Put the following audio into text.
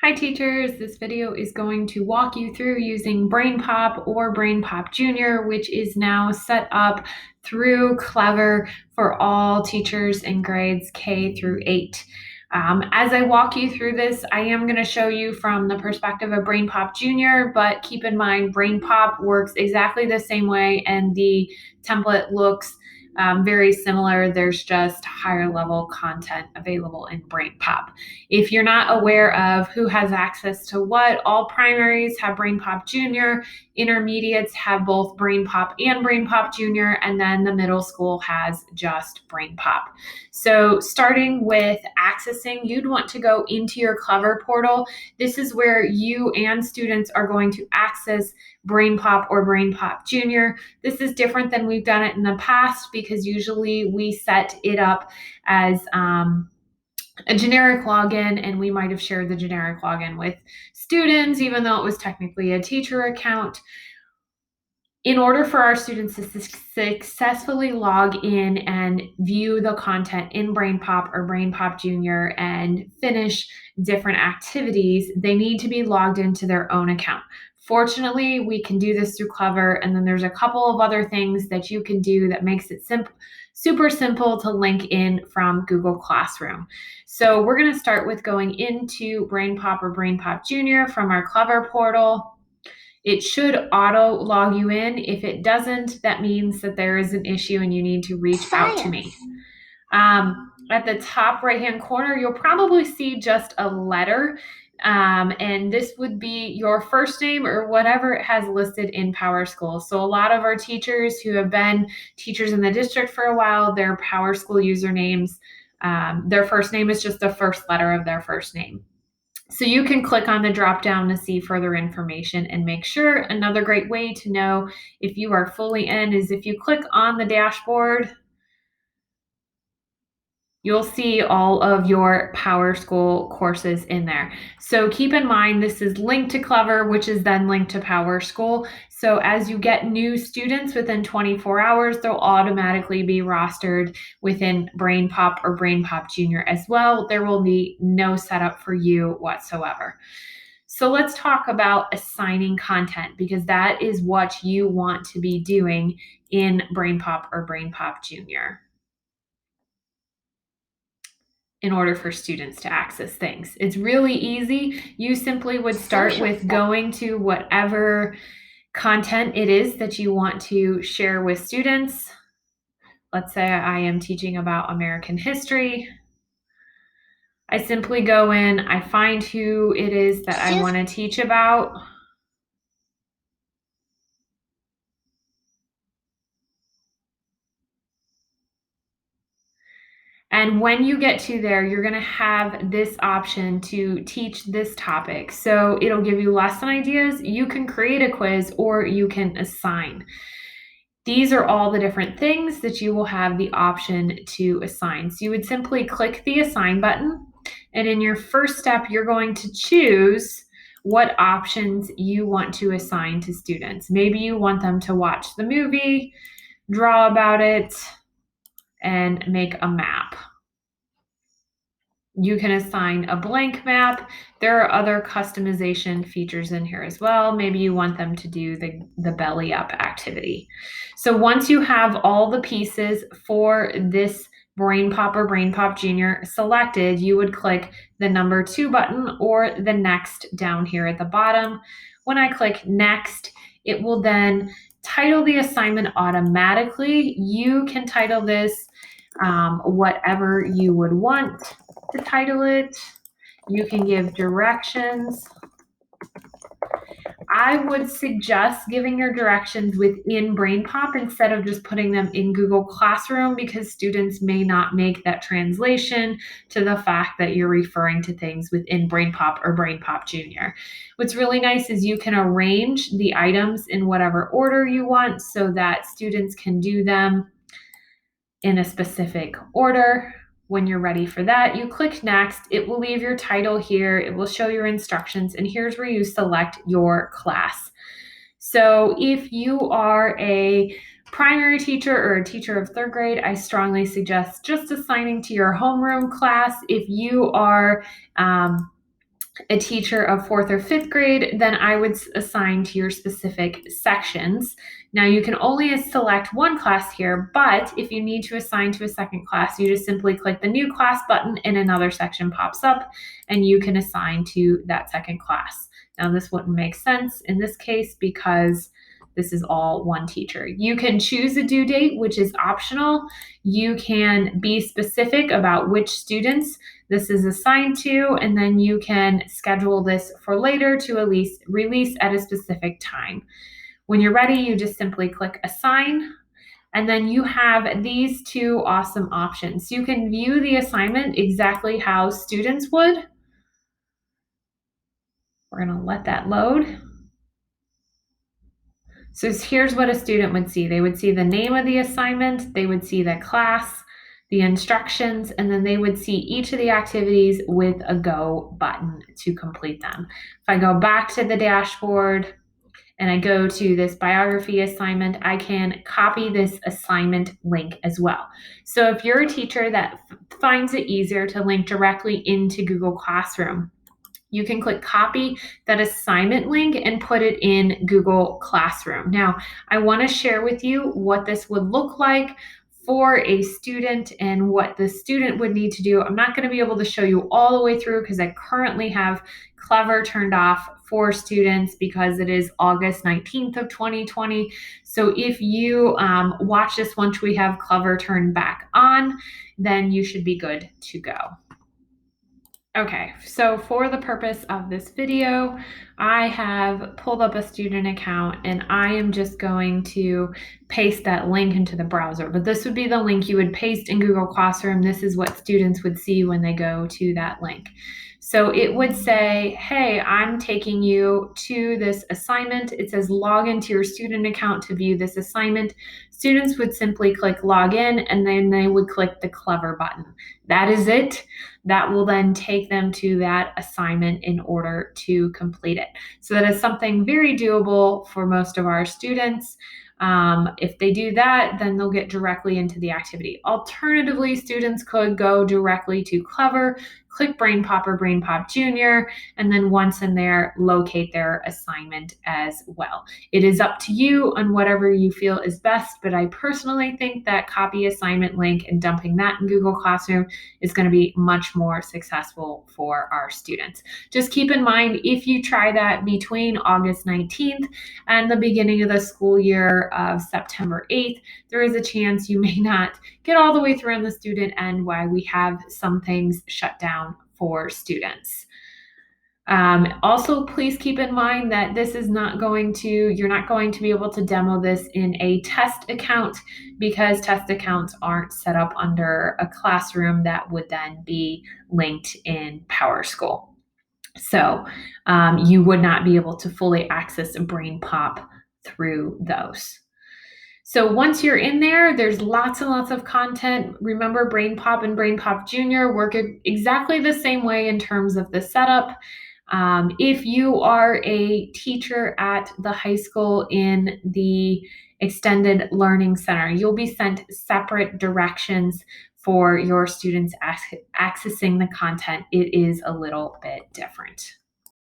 Hi teachers, this video is going to walk you through using BrainPop or BrainPopJr, which is now set up through Clever for all teachers in grades K through 8. As I walk you through this, I am going to show you from the perspective of BrainPopJr, but keep in mind BrainPop works exactly the same way and the template looks very similar. There's just higher level content available in BrainPop. If you're not aware of who has access to what, all primaries have BrainPop Jr., intermediates have both BrainPop and BrainPop Jr., and then the middle school has just BrainPop. So starting with accessing, you'd want to go into your Clever portal. This is where you and students are going to access BrainPop or BrainPop Jr. This is different than we've done it in the past because usually we set it up as a generic login, and we might have shared the generic login with students, even though it was technically a teacher account. In order for our students to successfully log in and view the content in BrainPop or BrainPop Jr. and finish different activities, they need to be logged into their own account. Fortunately, we can do this through Clever, and then there's a couple of other things that you can do that makes it super simple to link in from Google Classroom. So we're going to start with going into BrainPop or BrainPop Jr. from our Clever portal. It should auto log you in. If it doesn't, that means that there is an issue and you need to reach out to me. At the top right-hand corner, you'll probably see just a letter, and this would be your first name or whatever it has listed in PowerSchool. So a lot of our teachers who have been teachers in the district for a while, their PowerSchool usernames, their first name is just the first letter of their first name. So you can click on the drop down to see further information and make sure. Another great way to know if you are fully in is if you click on the dashboard, you'll see all of your PowerSchool courses in there. So keep in mind, this is linked to Clever, which is then linked to PowerSchool. So as you get new students within 24 hours, they'll automatically be rostered within BrainPop or BrainPop Jr. as well. There will be no setup for you whatsoever. So let's talk about assigning content, because that is what you want to be doing in BrainPop or BrainPop Jr. in order for students to access things. It's really easy. You simply would start with going to whatever content it is that you want to share with students. Let's say I am teaching about American history. I simply go in, I find who it is that I want to teach about. And when you get to there, you're going to have this option to teach this topic. So it'll give you lesson ideas. You can create a quiz or you can assign. These are all the different things that you will have the option to assign. So you would simply click the assign button, and in your first step, you're going to choose what options you want to assign to students. Maybe you want them to watch the movie, draw about it, and make a map. You can assign a blank map. There are other customization features in here as well. Maybe you want them to do the belly up activity. So once you have all the pieces for this BrainPop or BrainPop Jr. selected, you would click the number 2 button or the next down here at the bottom. When I click next, it will then title the assignment automatically. You can title this whatever you would want to title it. You can give directions. I would suggest giving your directions within BrainPop instead of just putting them in Google Classroom, because students may not make that translation to the fact that you're referring to things within BrainPop or BrainPop Jr. What's really nice is you can arrange the items in whatever order you want so that students can do them in a specific order. When you're ready for that, you click next. It will leave your title here. It will show your instructions, and here's where you select your class. So if you are a primary teacher or a teacher of 3rd grade, I strongly suggest just assigning to your homeroom class. If you are a teacher of 4th or 5th grade, then I would assign to your specific sections. Now you can only select one class here, but if you need to assign to a second class, you just simply click the new class button and another section pops up and you can assign to that second class. Now this wouldn't make sense in this case because this is all one teacher. You can choose a due date, which is optional. You can be specific about which students this is assigned to, and then you can schedule this for later to at least release at a specific time. When you're ready, you just simply click assign, and then you have these two awesome options. You can view the assignment exactly how students would. We're going to let that load. So here's what a student would see. They would see the name of the assignment, they would see the class, the instructions, and then they would see each of the activities with a go button to complete them. If I go back to the dashboard and I go to this biography assignment, I can copy this assignment link as well. So if you're a teacher that finds it easier to link directly into Google Classroom, you can click copy that assignment link and put it in Google Classroom. Now, I want to share with you what this would look like for a student and what the student would need to do. I'm not going to be able to show you all the way through because I currently have Clever turned off for students because it is August 19th of 2020. So if you watch this once we have Clever turned back on, then you should be good to go. Okay, so for the purpose of this video, I have pulled up a student account and I am just going to paste that link into the browser. But this would be the link you would paste in Google Classroom. This is what students would see when they go to that link. So it would say, hey, I'm taking you to this assignment. It says log into your student account to view this assignment. Students would simply click log in and then they would click the Clever button. That is it. That will then take them to that assignment in order to complete it. So that is something very doable for most of our students. If they do that, then they'll get directly into the activity. Alternatively, students could go directly to Clever, click BrainPop or BrainPopJr, and then once in there, locate their assignment as well. It is up to you on whatever you feel is best, but I personally think that copy assignment link and dumping that in Google Classroom is going to be much more successful for our students. Just keep in mind, if you try that between August 19th and the beginning of the school year of September 8th, there is a chance you may not get all the way through on the student end while we have some things shut down for students. Also, please keep in mind that this is not going to, you're not going to be able to demo this in a test account because test accounts aren't set up under a classroom that would then be linked in PowerSchool. So you would not be able to fully access a BrainPop through those. So once you're in there, there's lots and lots of content. Remember, BrainPop and BrainPopJr work exactly the same way in terms of the setup. If you are a teacher at the high school in the Extended Learning Center, you'll be sent separate directions for your students accessing the content. It is a little bit different.